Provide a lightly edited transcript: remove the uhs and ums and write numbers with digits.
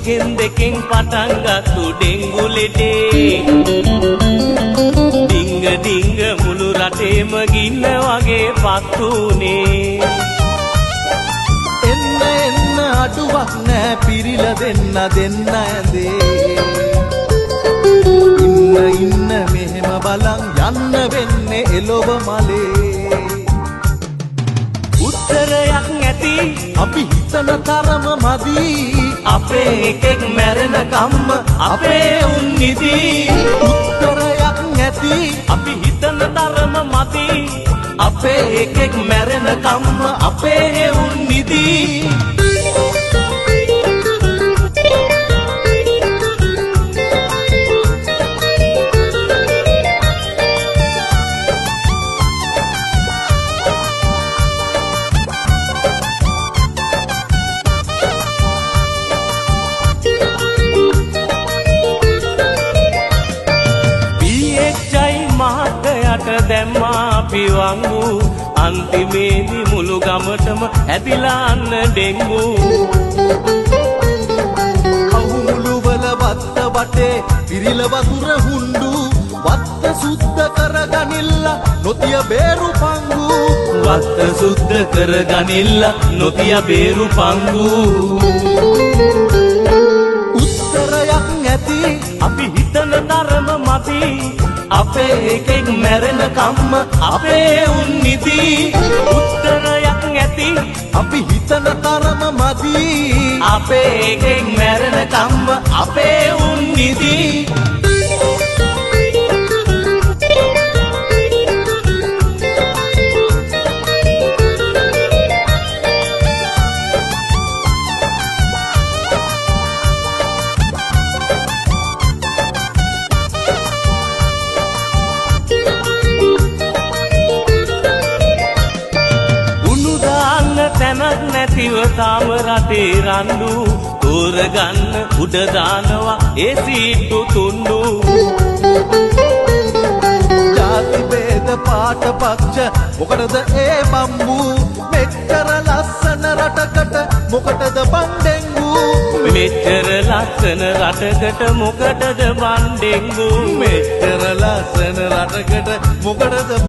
එකෙන් දෙකෙන් පටන් ගත්තු ඩෙංගු ලෙඩේ ඩිංග ඩිංග මුළු රටේම ගින්න වගේ පත්තුනේ එන්න එන්න අඩුවක් නෑ පිරිලා දෙන්න ඇඳේ ඉන්න මෙහෙම බලන් යන්න වෙන්නේ එළොව මලේ උත්තරයක් නැති අපි හිතන තරම මදි අපේ එකෙක් මැරෙන කම්ම අපේ උන් නිදි උත්තරයක් නැති අපි හිතන තරම මදි අපේ එකෙක් මැරෙන කම්ම අපේ උන් නිදි දැම්මා පිවංගු අන්තිමේදී මුළු ගමටම ඇදිලා අන්න ඩෙංගු අහුමුළු වල වත්ත වටේ පිරිල වතුර හුණ්ඩු වත්ත සුද්ධ කරගනිල්ල නොතිය බේරු පංගු වත්ත සුද්ධ කරගනිල්ල නොතිය බේරු පංගු උත්තරයක් නැති අපි හිතන තරම මදි අපේ එකෙක් මැරෙන කම්ම අපේ උන් නිදි උත්තරයක් නැති අපි හිතන තරම මදි අපේ එකෙක් මැරෙන කම්ම අපේ උන් නිදි තැනක් නැතිව තාම රටේ රණ්ඩු තෝරගන්න උඩ දානවා ඒ සීට්ටු තුන්ඩු ජාති ભેද පාට පක්ෂ මොකටද ඒ බම්බු මෙච්චර ලස්සන රටකට මොකටද බන් ඩෙංගු මෙච්චර ලස්සන රටකට මොකටද බන් ඩෙංගු මෙච්චර ලස්සන රටකට මොකටද